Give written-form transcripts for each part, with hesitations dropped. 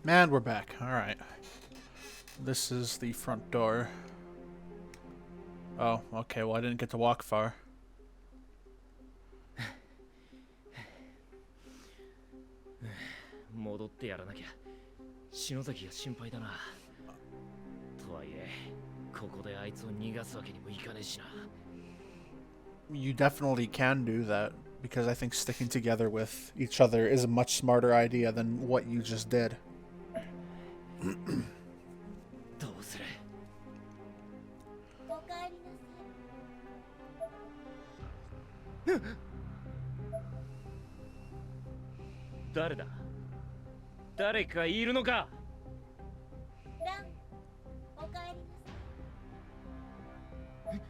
And we're back. Alright. This is the front door. Oh, okay, well I didn't get to walk far. 戻ってやらなきゃ篠崎が心配だな。とはいえ、ここであいつを逃がすわけにもいかねえしな。You definitely can do that, because I think sticking together with each other is a much smarter idea than what you just did. どうする？おかえりなさい。誰だ？誰かいるのか？ラン、おかえりなさい。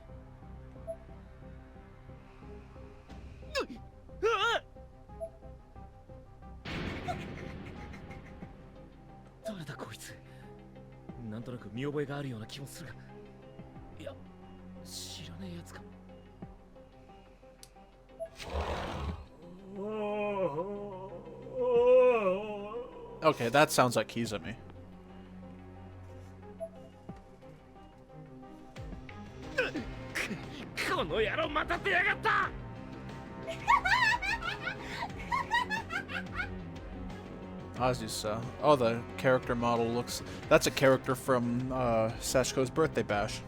誰だこいつ。なんとなく見覚えがあるような気もするが、いや、知らねえやつか。Okay, that sounds like he's at me. この野郎また出やがった。Ozzy's, oh, the character model looks... That's a character from, Sachiko's Birthday Bash.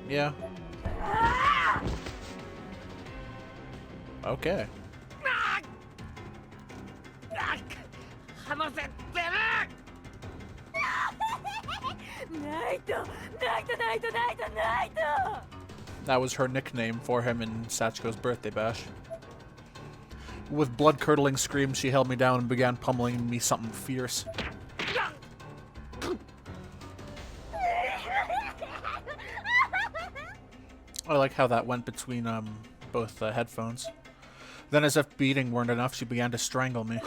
Yeah. Okay. That was her nickname for him in Sachiko's Birthday Bash. With blood-curdling screams, she held me down and began pummeling me something fierce. I like how that went between both headphones. Then, as if beating weren't enough, she began to strangle me.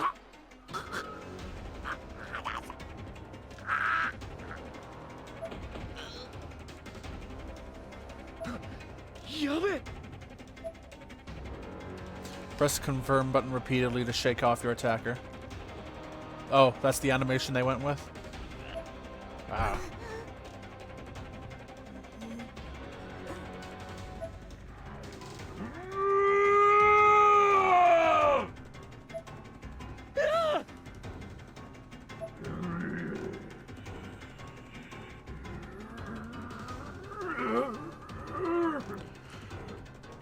Press the confirm button repeatedly to shake off your attacker. Oh, that's the animation they went with? Wow.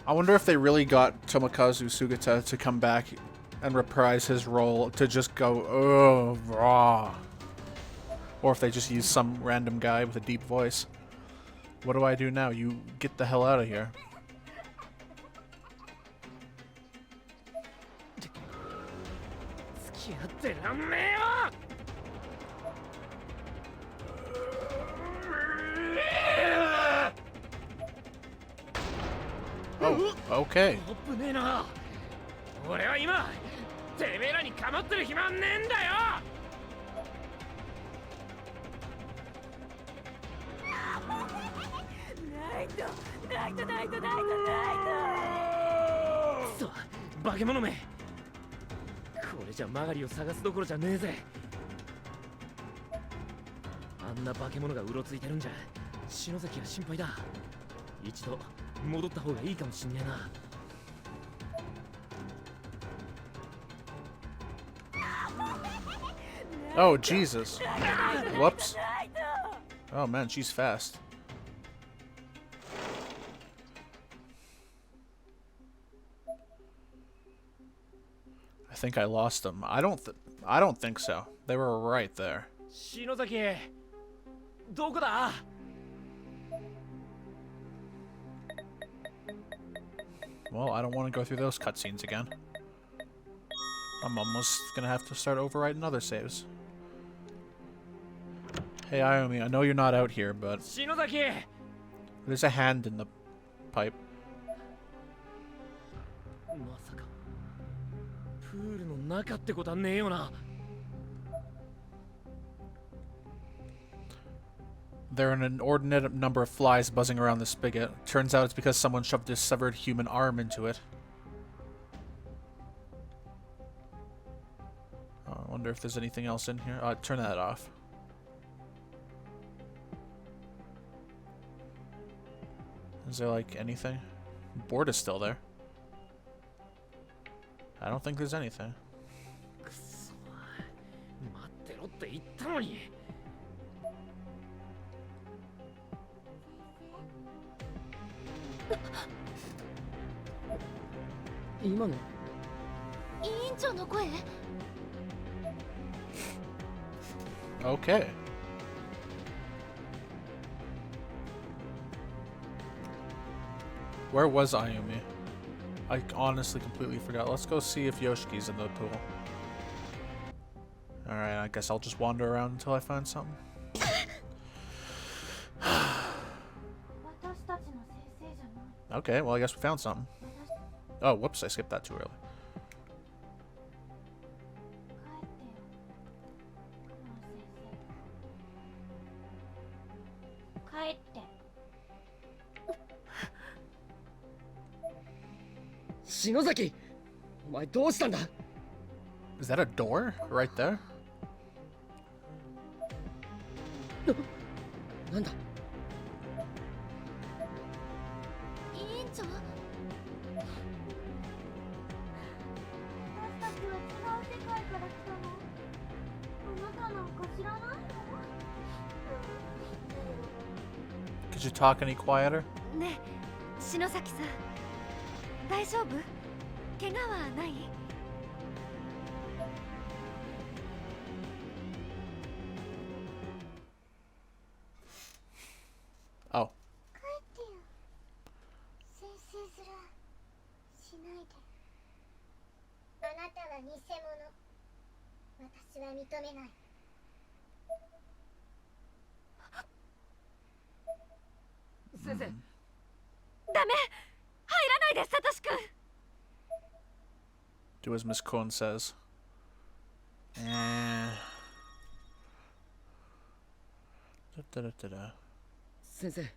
I wonder if they really got Tomokazu Sugata to come back and reprise his role to just go, oh, raw. Or if they just use some random guy with a deep voice. What do I do now? You get the hell out of here. Oh, okay. Oh, Jesus. Whoops. Oh, man, she's fast. I think I lost them. I don't think so. They were right there. 篠崎、どこだ? Well, I don't want to go through those cutscenes again. I'm almost gonna have to start overwriting other saves. Hey, Ayumi, I know you're not out here, but... 篠崎! There's a hand in the pipe. まさかプールの中ってことはねえよな。There are an inordinate number of flies buzzing around the spigot. Turns out it's because someone shoved a severed human arm into it. Oh, I wonder if there's anything else in here. Turn that off. Is there, like, anything? Board is still there. I don't think there's anything. くそ、待ってろって言ったのに。今の委員長の声。 Okay. Where was Ayumi? I honestly completely forgot. Let's go see if Yoshiki's in the pool. Alright, I guess I'll just wander around until I find something. Okay, well I guess we found something. Oh, whoops, I skipped that too early. Shinozaki, お前どうしたんだ? Is that a door right there? なんだ? 委員長。私たちは違う世界から来たの。あなたなんか知らないの？ Could you talk any quieter? ねえ、篠崎さん。 大丈夫？怪我はない？ Oh. 帰ってよ。先生面しないで。あなたは偽物。私は認めない。先生。ダメ。 入らないで、サトシ君。 Do as Miss Kohn says. Da-da-da-da-da. 先生、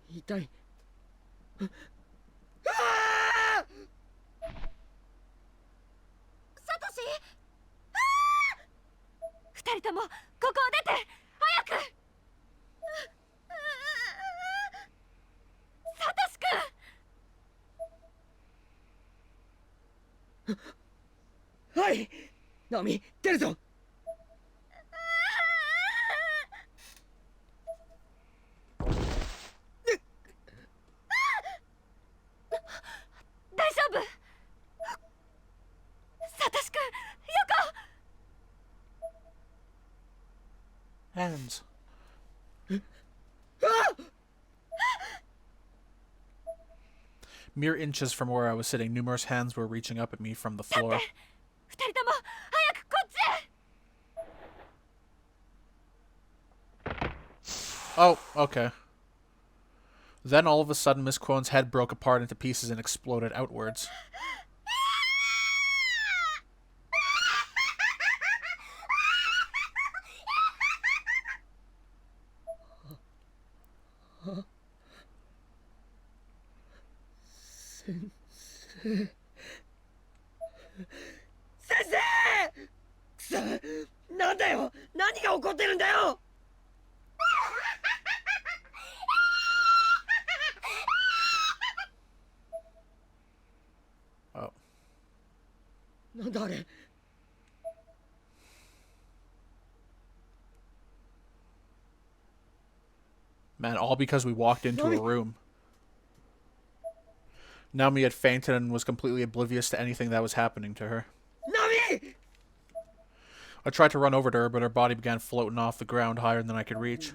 痛い。サトシ。二人ともここを出て、早く。サトシ君。 はい、ナオミ、出るぞ。大丈夫。サトシ君、横。 Hands. Mere inches from where I was sitting, numerous hands were reaching up at me from the floor. 二人とも早くこっちへ。 Oh, okay. Then all of a sudden, Miss Quone's head broke apart into pieces and exploded outwards. Oh. なんだあれ? Man, all because we walked into a room. Naomi had fainted and was completely oblivious to anything that was happening to her. Naomi! I tried to run over to her, but her body began floating off the ground higher than I could reach.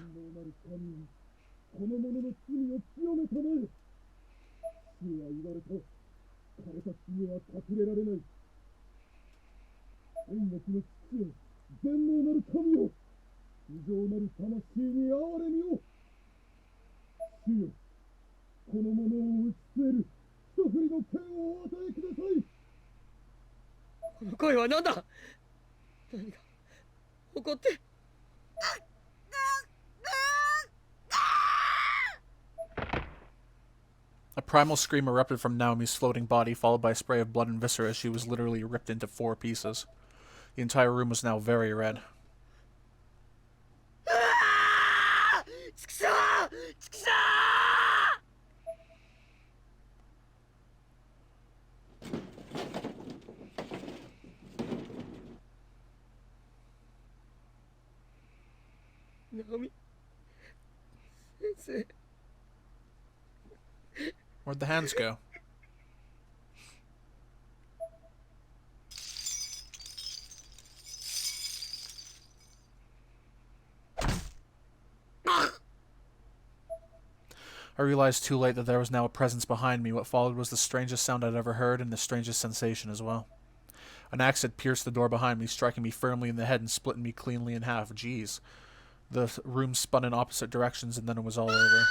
primal scream erupted from Naomi's floating body, followed by a spray of blood and viscera as she was literally ripped into 4 pieces. The entire room was now very red. Naomi. Sensei. Where'd the hands go? I realized too late that there was now a presence behind me. What followed was the strangest sound I'd ever heard and the strangest sensation as well. An axe had pierced the door behind me, striking me firmly in the head and splitting me cleanly in half. Jeez. The room spun in opposite directions and then it was all over.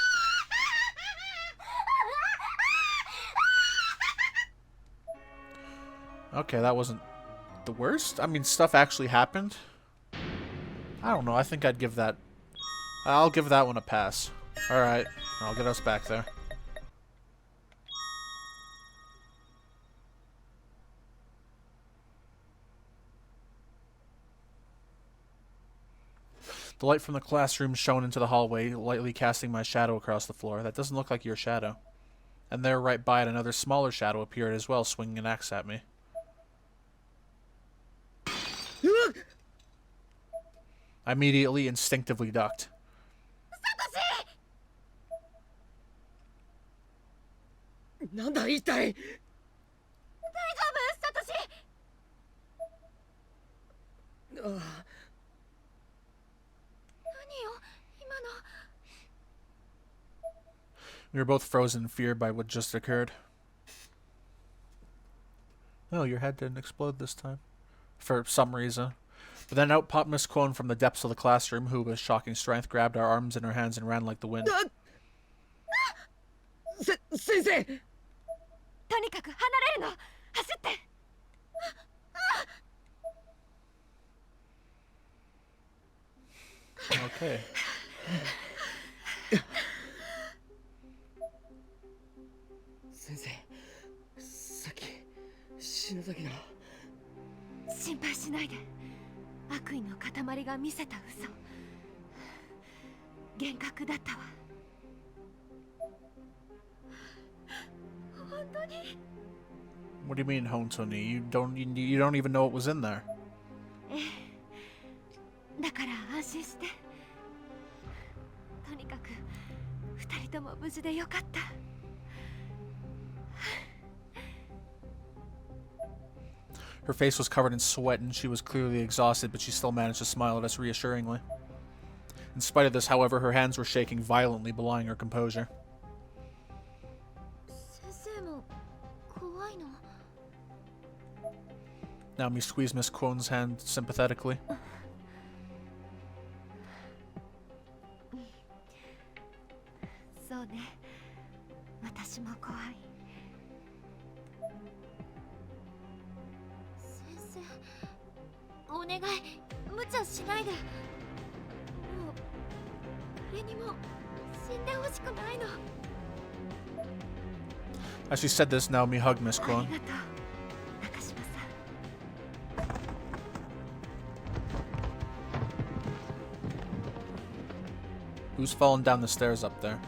Okay, that wasn't the worst. I mean, stuff actually happened. I don't know. I think I'd give that... I'll give that one a pass. Alright. I'll get us back there. The light from the classroom shone into the hallway, lightly casting my shadow across the floor. That doesn't look like your shadow. And there, right by it, another smaller shadow appeared as well, swinging an axe at me. I immediately, instinctively ducked. We were both frozen in fear by what just occurred. Oh, your head didn't explode this time. For some reason. But then out popped Miss Kwon from the depths of the classroom, who, with shocking strength, grabbed our arms in her hands and ran like the wind. Sensei! Okay. Sensei, さっき死ぬ時の心配しないで。悪意の塊が見せた嘘。幻覚だったわ。本当に。What do you mean, Hontoni? You don't even know what was in there. ええ。だから安心して。とにかく二人とも無事でよかった。Her face was covered in sweat and she was clearly exhausted, but she still managed to smile at us reassuringly. In spite of this, however, her hands were shaking violently, belying her composure. 先生も怖いの。Naomi squeezed Miss Kwon's hand sympathetically. そうね。私も怖い。先生、お願い、無茶しないで。もう誰にも死んでほしくないの。 As she said this, Naomi hugged Miss あ Kwon. りがとう、中島さん。 Who's fallen down the stairs up there?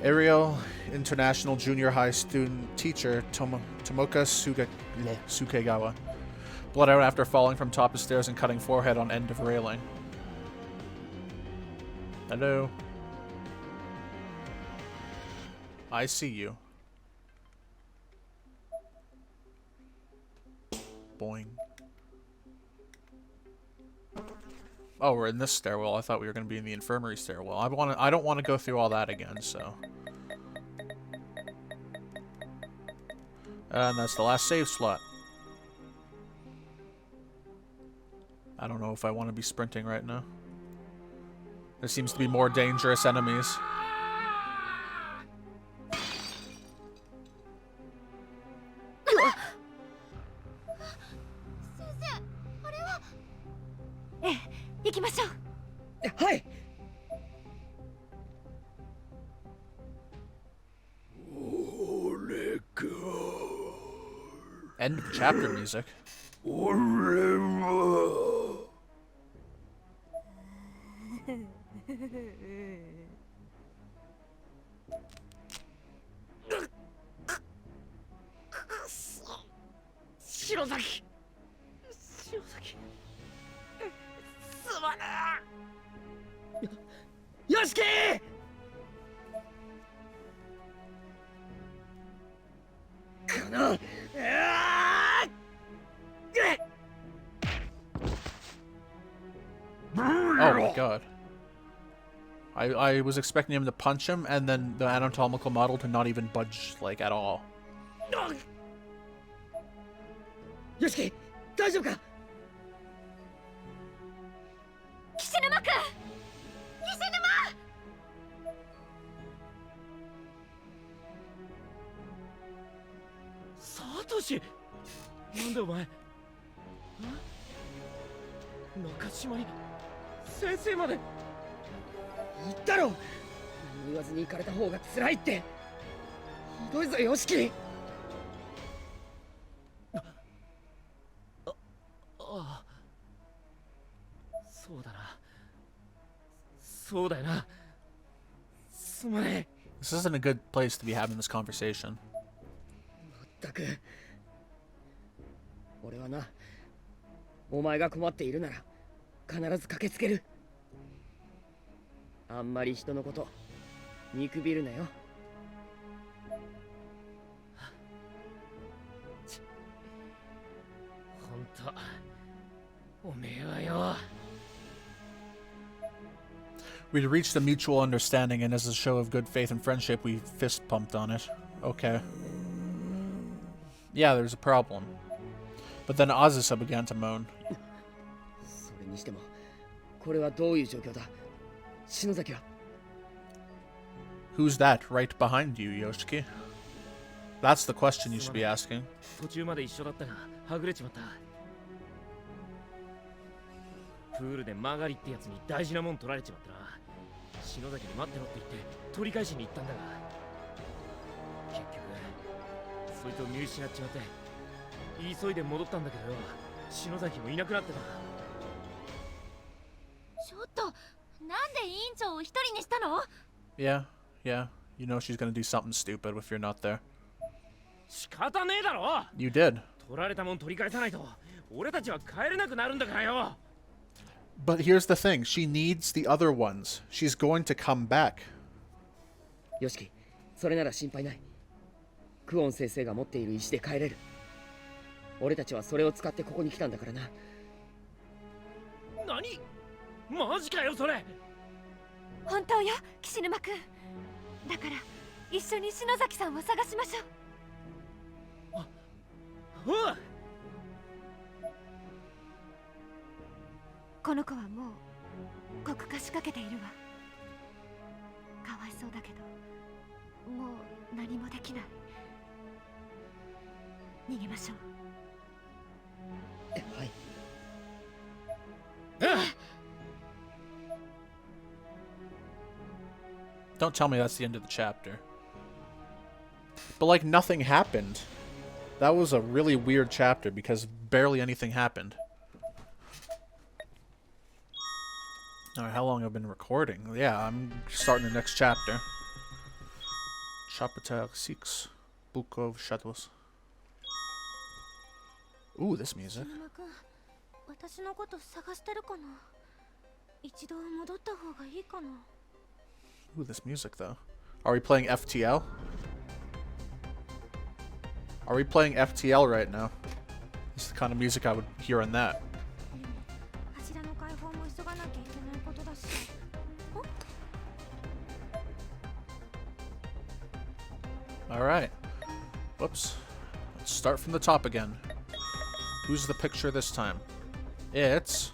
Ariel International Junior High student teacher Tomoka Sukegawa. Blood out after falling from top of stairs and cutting forehead on end of railing. Hello. I see you. Boing. Oh, we're in this stairwell. I thought we were going to be in the infirmary stairwell. I don't want to go through all that again, so. And that's the last save slot. I don't know if I want to be sprinting right now. There seems to be more dangerous enemies. 行きましょう。はい。 End of chapter music. Shirozaki! すまねえ。よしき。この。Oh my god. I was expecting him to punch him, and then the anatomical model to not even budge, like, at all. よしき、大丈夫か。岸沼くん、岸沼。サトシ、なんでお前。中島に先生まで。言ったろ。何も言わずに行かれた方が辛いって。ひどいぞ、よしき。ああ、そうだな。そうだよな。すまねえ。 This isn't a good place to be having this conversation. まったく。俺はな、お前が困っているなら必ず駆けつける。あんまり人のこと見くびるなよ。ほんと、おめえはよ。 We'd reached a mutual understanding, and as a show of good faith and friendship, we fist pumped on it. Okay. Yeah, there's a problem. But then Azusa began to moan. それにしても、これはどういう状況だ。篠崎は。 Who's that right behind you, Yoshiki? That's the question you should be asking. 途中まで一緒だったが、はぐれちまった。プールでマガリってやつに大事なもん取られちまったな。篠崎に待ってろって言って取り返しに行ったんだが、結局そいつを見失っちまって急いで戻ったんだけどよ、篠崎もいなくなってた。ちょっと、なんで委員長を一人にしたの？ Yeah. You know she's gonna do something stupid if you're not there. 仕方ねえだろ。 You did. 取られたもん取り返さないと俺たちは帰れなくなるんだからよ。 But here's the thing. She needs the other ones. She's going to come back. よしき、それなら心配ない。クオン先生が持っている石で帰れる。俺たちはそれを使ってここに来たんだからな。何？マジかよそれ。本当よ、岸沼くん。だから一緒に篠崎さんを探しましょう。おう。この子はもう国家しかけているわ。かわいそうだけど、もう何もできない。逃げましょう。はい。Don't tell me that's the end of the chapter. But like nothing happened. That was a really weird chapter because barely anything happened. Alright, how long have I been recording? Yeah, I'm starting the next chapter. Chapter 6. Book of Shadows. Ooh, this music. 岸沼くん、私のこと探してるかな。一度戻った方がいいかな。 Ooh, this music though. Are we playing FTL? Are we playing FTL right now? This is the kind of music I would hear in that. 柱の解放も急がなきゃいけないことだし。Alright. Whoops. Let's start from the top again. Who's the picture this time? It's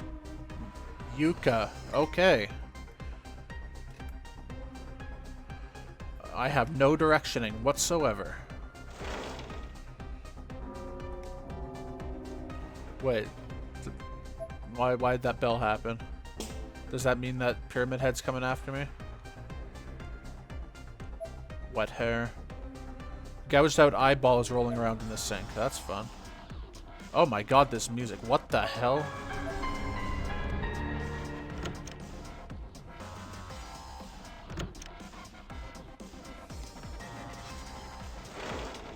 Yuka. Okay. I have no directioning whatsoever. Wait. Why did that bell happen? Does that mean that Pyramid Head's coming after me? Wet hair. Gouged out eyeballs rolling around in the sink. That's fun. Oh my god, this music. What the hell?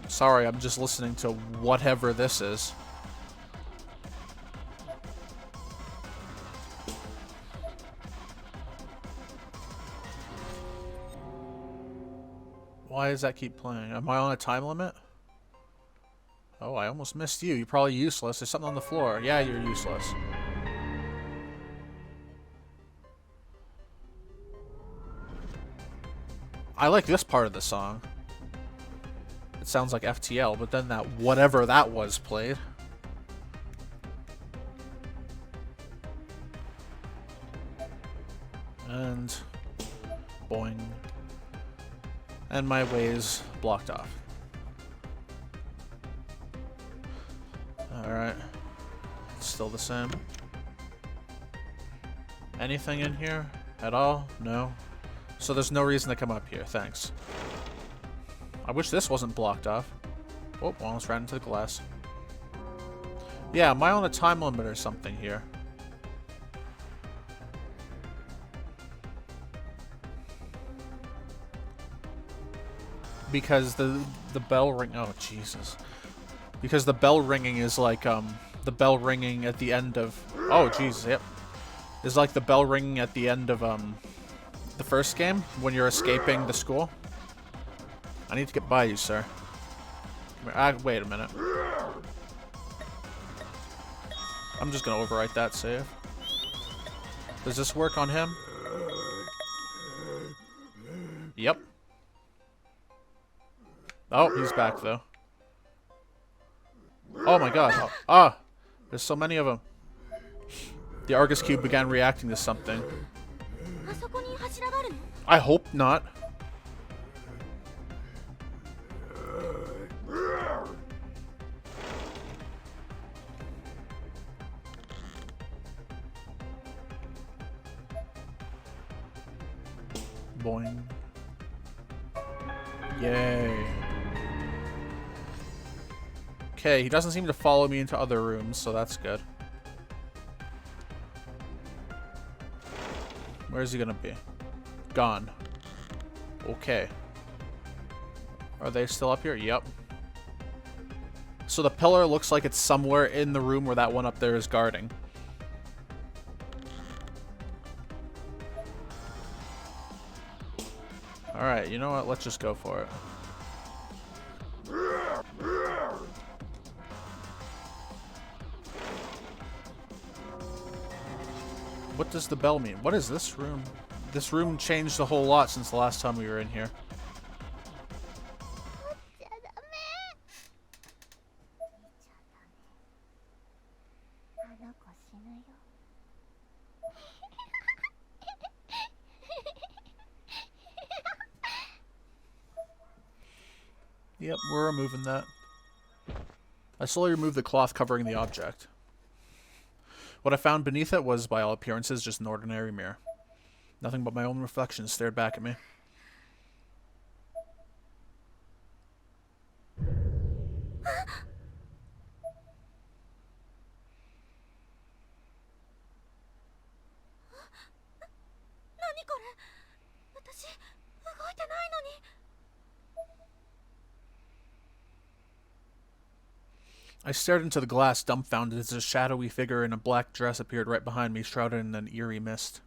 Sorry, I'm just listening to whatever this is. Why does that keep playing? Am I on a time limit? Oh, I almost missed you. You're probably useless. There's something on the floor. Yeah, you're useless. I like this part of the song. It sounds like FTL, but then that whatever that was played. And boing. And my way's blocked off. Alright. Still the same. Anything in here at all? No. So there's no reason to come up here. Thanks. I wish this wasn't blocked off. Oh, almost ran into the glass. Yeah, am I on a time limit or something here? Because the bell ring. Oh Jesus! Because the bell ringing is like the bell ringing at the end of. Oh Jesus! Yep. Is like the bell ringing at the end of the first game when you're escaping the school. I need to get by you, sir. Come here. Wait a minute. I'm just gonna overwrite that save. Does this work on him? Yep. Oh, he's back though. Oh my god. Oh, ah! There's so many of them. The Argus Cube began reacting to something. I hope not. Boing. Yay. Okay, he doesn't seem to follow me into other rooms, so that's good. Where's he gonna be? Gone. Okay. Are they still up here? Yep. So the pillar looks like it's somewhere in the room where that one up there is guarding. Alright, you know what? Let's just go for it. What does the bell mean? What is this room? This room changed a whole lot since the last time we were in here. Yep, we're removing that. I slowly removed the cloth covering the object. What I found beneath it was, by all appearances, just an ordinary mirror. Nothing but my own reflection stared back at me. I stared into the glass, dumbfounded, as a shadowy figure in a black dress appeared right behind me, shrouded in an eerie mist.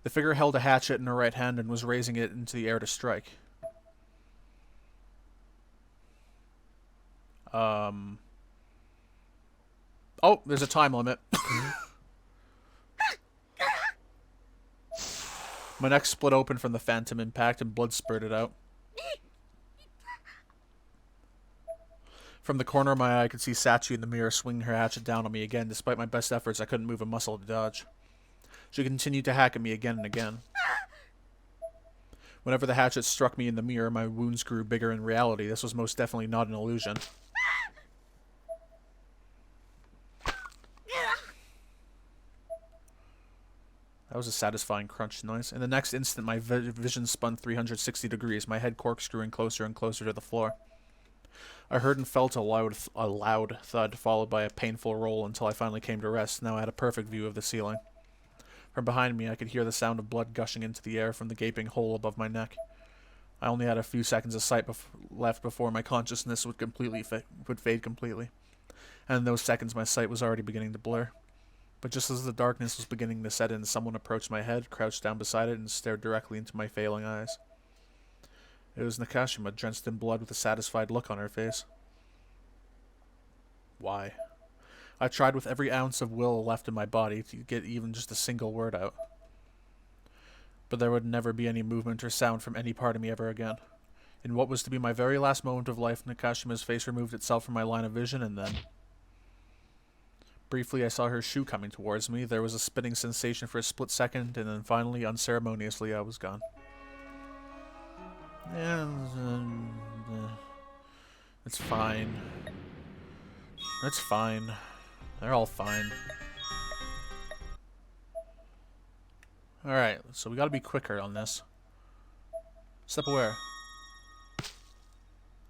The figure held a hatchet in her right hand and was raising it into the air to strike. Oh, there's a time limit. My neck split open from the phantom impact and blood spurted out. From the corner of my eye, I could see Sachi in the mirror swinging her hatchet down on me again. Despite my best efforts, I couldn't move a muscle to dodge. She continued to hack at me again and again. Whenever the hatchet struck me in the mirror, my wounds grew bigger in reality. This was most definitely not an illusion. That was a satisfying crunch noise. In the next instant, my vision spun 360 degrees, my head corkscrewing closer and closer to the floor. I heard and felt a loud thud, followed by a painful roll until I finally came to rest. Now I had a perfect view of the ceiling. From behind me, I could hear the sound of blood gushing into the air from the gaping hole above my neck. I only had a few seconds of sight left before my consciousness would fade completely. And in those seconds, my sight was already beginning to blur. But just as the darkness was beginning to set in, someone approached my head, crouched down beside it, and stared directly into my failing eyes. It was Nakashima, drenched in blood with a satisfied look on her face. Why? I tried with every ounce of will left in my body to get even just a single word out. But there would never be any movement or sound from any part of me ever again. In what was to be my very last moment of life, Nakashima's face removed itself from my line of vision, and then... Briefly, I saw her shoe coming towards me. There was a spinning sensation for a split second, and then finally, unceremoniously, I was gone. Yeah, it's fine. It's fine. They're all fine. Alright, so we gotta be quicker on this. Step where?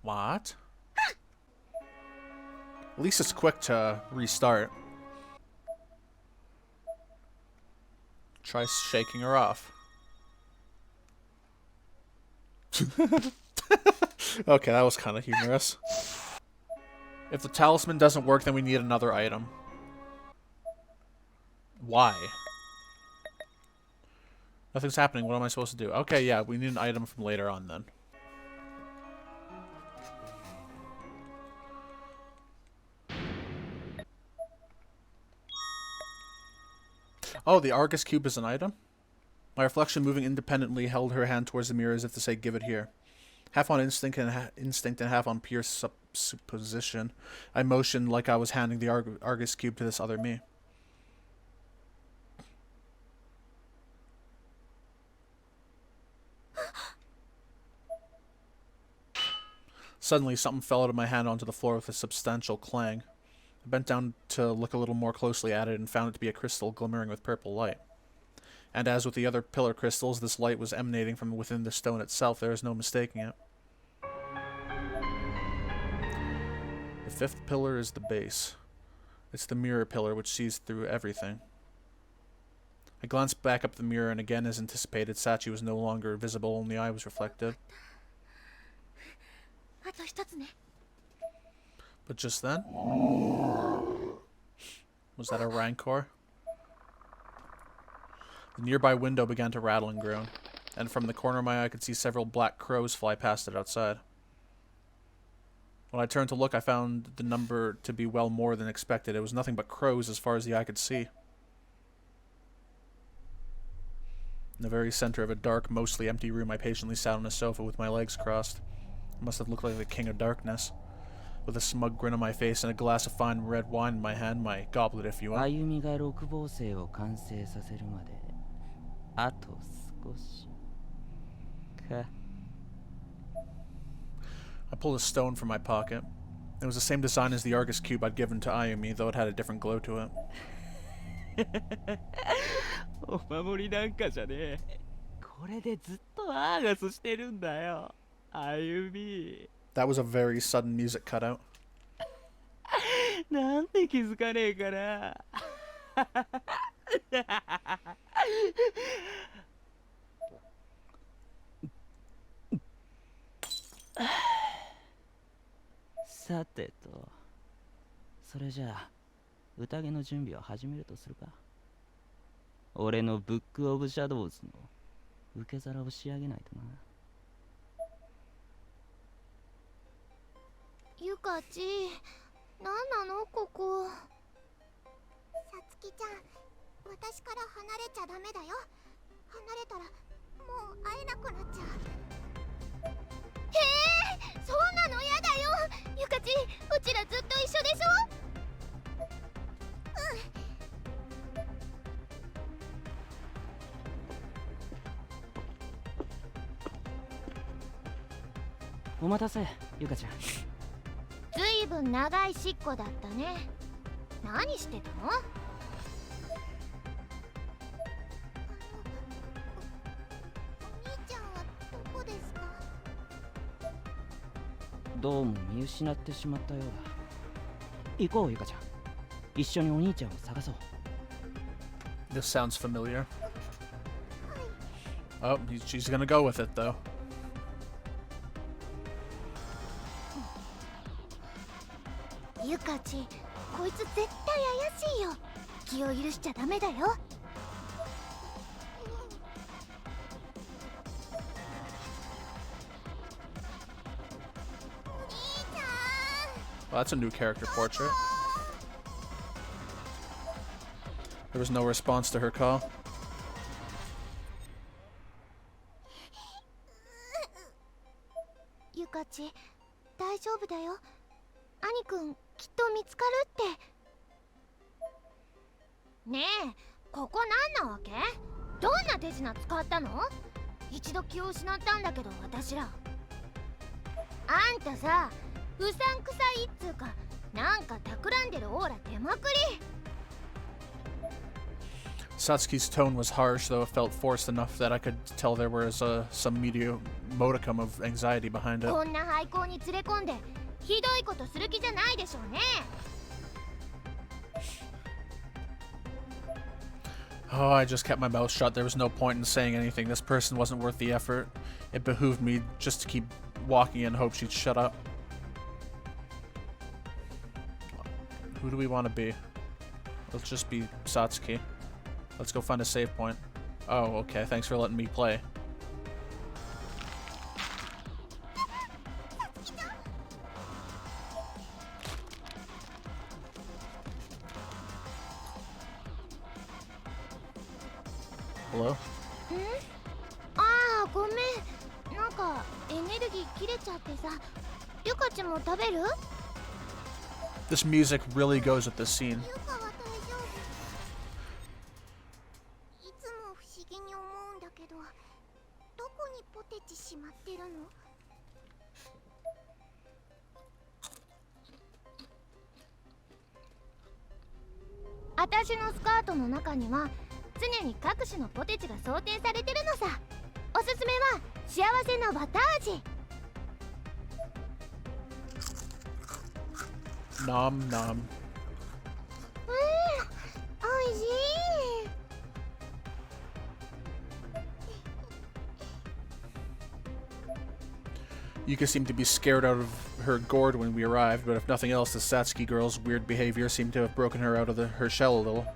What? At least it's quick to restart. Try shaking her off. Okay, that was kind of humorous. If the talisman doesn't work, then we need another item. Why? Nothing's happening. What am I supposed to do? Okay, yeah, we need an item from later on then. Oh, the Argus Cube is an item? My reflection, moving independently, held her hand towards the mirror as if to say, give it here. Half on instinct and half on pure supposition, I motioned like I was handing the Argus Cube to this other me. Suddenly, something fell out of my hand onto the floor with a substantial clang. I bent down to look a little more closely at it and found it to be a crystal glimmering with purple light. And as with the other pillar crystals, this light was emanating from within the stone itself. There is no mistaking it. The fifth pillar is the base. It's the mirror pillar which sees through everything. I glanced back up the mirror, and again, as anticipated, Sachi was no longer visible, only I was reflected. But just then... Was that a rancor? The nearby window began to rattle and groan, and from the corner of my eye I could see several black crows fly past it outside. When I turned to look, I found the number to be well more than expected. It was nothing but crows as far as the eye could see. In the very center of a dark, mostly empty room, I patiently sat on a sofa with my legs crossed. I must have looked like the king of darkness. With a smug grin on my face and a glass of fine red wine in my hand, my goblet if you will. I pulled a stone from my pocket. It was the same design as the Argus Cube I'd given to Ayumi, though it had a different glow to it. That was a very sudden music cutout. Yukachi, 何なのここ。さつきちゃん、私から離れちゃダメだよ。離れたらもう会えなくなっちゃう。そんなのやだよ。ゆかち、うちらずっと一緒でしょ。お待たせ、ゆかちゃん。ずいぶん長いしっこだったね。何してたの？どうも見失ってしまったようだ。行こうゆかちゃん、一緒にお兄ちゃんを探そう。 This sounds familiar. Oh, she's gonna go with it though. ゆかち、こいつ絶対怪しいよ。気を許しちゃダメだよ。Well, that's a new character portrait. There was no response to her call. ゆかち、大丈夫だよ。兄くん、きっと見つかるって。ねえ、ここ何なわけ？どんな手品使ったの？一度気を失ったんだけど、私ら。あんたさ、うさんくさいっつうか、なんか企んでるオーラ出まくり。Satsuki's tone was harsh, though it felt forced enough that I could tell there was some modicum of anxiety behind it. こんな廃校に連れ込んで、ひどいことする気じゃないでしょうね。Oh, I just kept my mouth shut. There was no point in saying anything. This person wasn't worth the effort. It behooved me just to keep walking and hope she'd shut up. Who do we want to be? Let's just be Satsuki. Let's go find a save point. Oh, okay. Thanks for letting me play. Hello? ああ、ごめん。なんかエネルギー切れちゃってさ。ゆかちも食べる？ This music really goes with this scene. ゆかは大丈夫。いつも不思議に思うんだけど、どこにポテチしまってるの？私のスカートの中には常に各種のポテチが装填されてるのさ。おすすめは幸せのバター味。Nom nom. おいしい。Yuka seemed to be scared out of her gourd when we arrived, but if nothing else, the Satsuki girl's weird behavior seemed to have broken her out of her shell a little.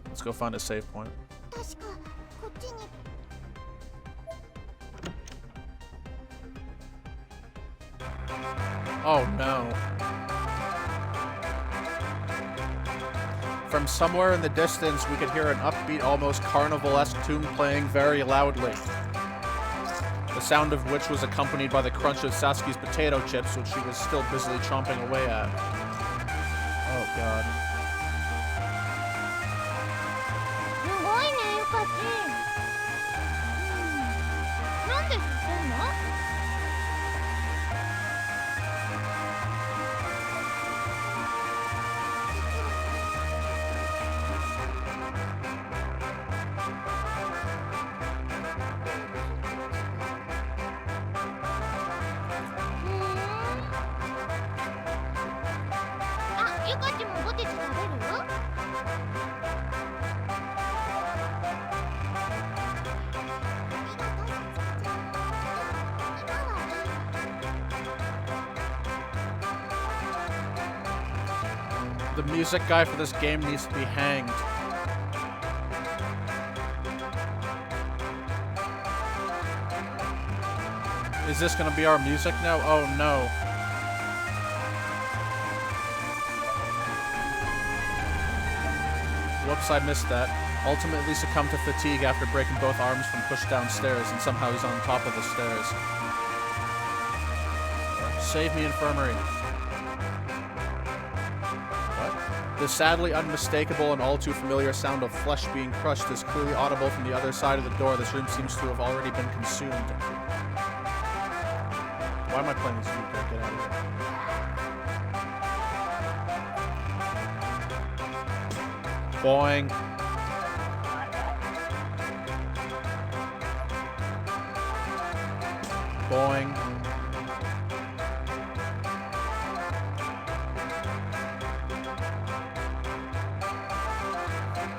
Let's go find a save point. 確かこっちに。Oh no. From somewhere in the distance, we could hear an upbeat, almost carnival-esque tune playing very loudly. The sound of which was accompanied by the crunch of Satsuki's potato chips, which she was still busily chomping away at. Oh god. すごいね、ゆかち。なんで知ってんの？あ、ゆかちもポテチ食べる？The music guy for this game needs to be hanged. Is this gonna be our music now? Oh no. Whoops, I missed that. Ultimately succumbed to fatigue after breaking both arms from pushed downstairs, and somehow he's on top of the stairs. Save me, infirmary. What? The sadly unmistakable and all too familiar sound of flesh being crushed is clearly audible from the other side of the door. This room seems to have already been consumed. Why am I playing this music? Get out of here. Boing. Boing.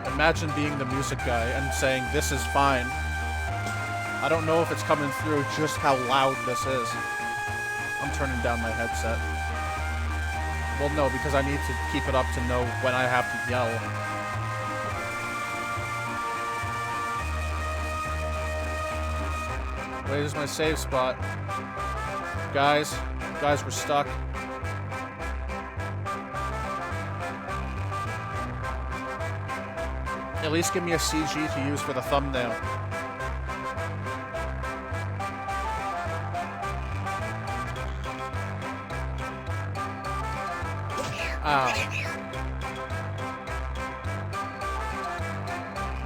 Imagine being the music guy and saying, "This is fine." I don't know if it's coming through just how loud this is. I'm turning down my headset. Well, no, because I need to keep it up to know when I have to yell. Where's my save spot? Guys, we're stuck. At least give me a CG to use for the thumbnail. Ow.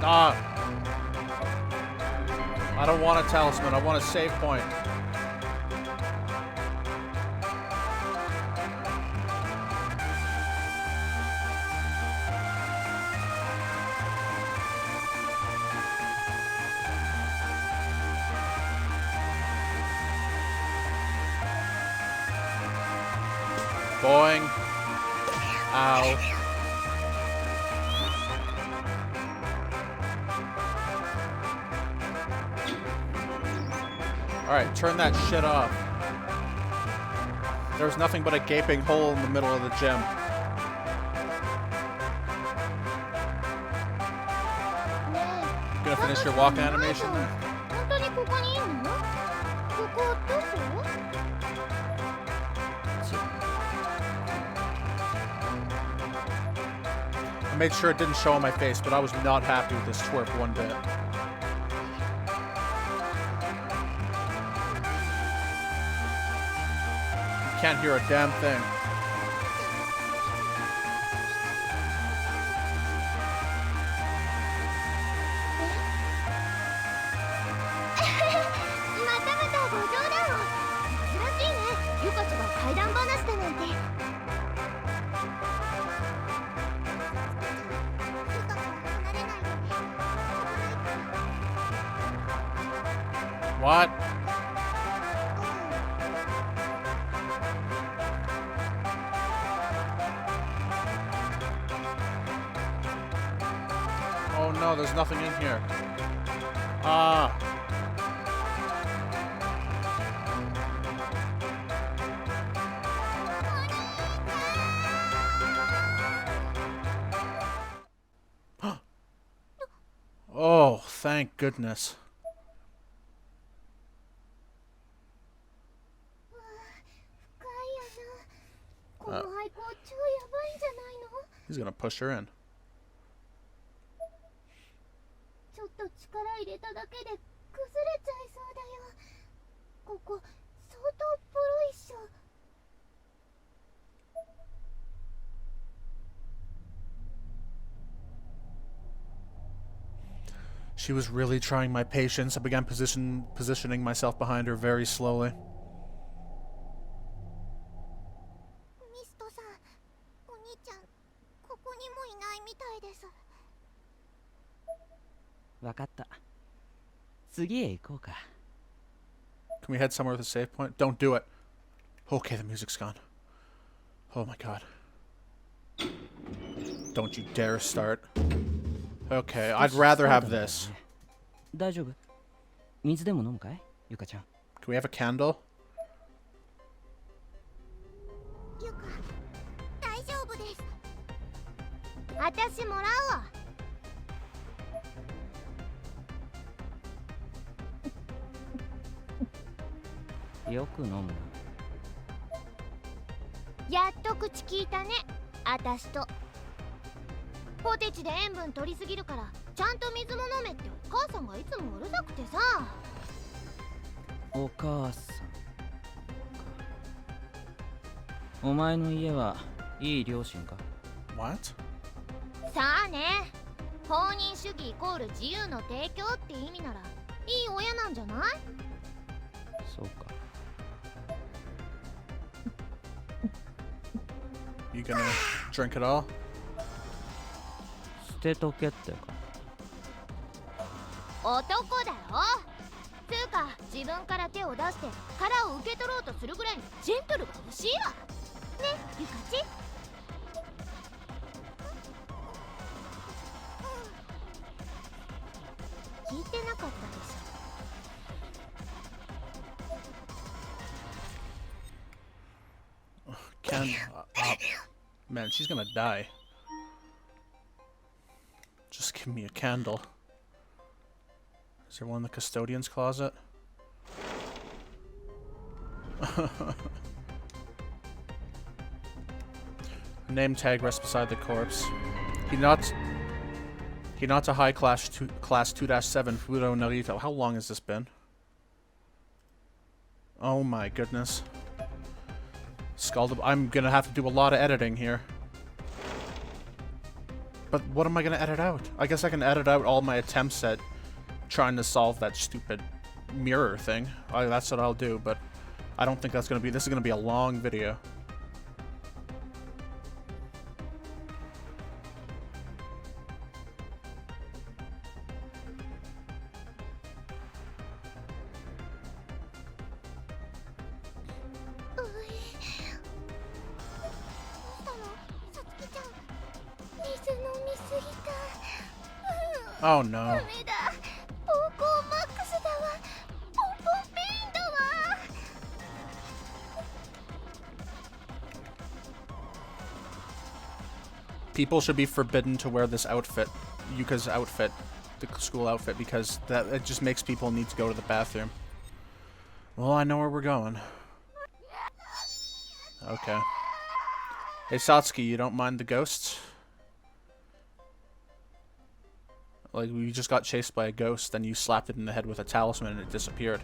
Ah. I don't want a talisman, I want a save point. Boing. Ow. Alright, turn that shit off. There was nothing but a gaping hole in the middle of the gym. Gonna finish your walk animation there? 本当にここにいんの？ここどこ？ I made sure it didn't show on my face, but I was not happy with this twerp one bit. You can't hear a damn thing. またまたご冗談を。珍しいね。ゆかちが怪談話だなんて。 What? Oh no, there's nothing in here. Ah. Oh, thank goodness. He's gonna push her in. ちょっと力入れただけで崩れちゃいそうだよ。ここ相当ボロいっしょ。 She was really trying my patience. I began positioning myself behind her very slowly. ミストさん、お兄ちゃん、ここにもいないみたいです。わかった。次へ行こうか。 Can we head somewhere with a save point? Don't do it. Okay, the music's gone. Oh my god. Don't you dare start. Okay, I'd rather have this. 大丈夫？水でも飲むかい？ゆかちゃん。 Can we have a candle? ゆか、大丈夫です。私もらうわ。よく飲むな。やっと口聞いたね。私と。ポテチで塩分取りすぎるからちゃんと水も飲めってお母さんがいつもうるさくてさ。お母さん。お前の家はいい両親か？ What? さあね。放任主義イコール自由の提供って意味ならいい親なんじゃない？そうか。You gonna drink it all? 捨てとけってか。男だろ。つうか自自分から手を出して殻を受け取ろうとするぐらいのジェントルが欲しいわね、ゆかち。聞いてなかったでしょ。Man, she's gonna die. Just give me a candle. Is there one in the custodian's closet? Name tag rests beside the corpse. Hinata High Class 2-7 Furo Narito. How long has this been? Oh my goodness. I'm gonna have to do a lot of editing here. But what am I gonna edit out? I guess I can edit out all my attempts at trying to solve that stupid mirror thing. That's what I'll do, but I don't think that's gonna be. This is gonna be a long video. Oh no. People should be forbidden to wear this outfit, Yuka's outfit, the school outfit, because it just makes people need to go to the bathroom. Well, I know where we're going. Okay. Hey Satsuki, you don't mind the ghosts? Like, we just got chased by a ghost, then you slapped it in the head with a talisman and it disappeared.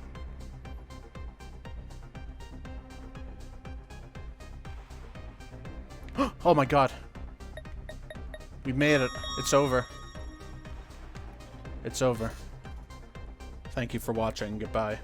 Oh my god. We made it. It's over. It's over. Thank you for watching. Goodbye.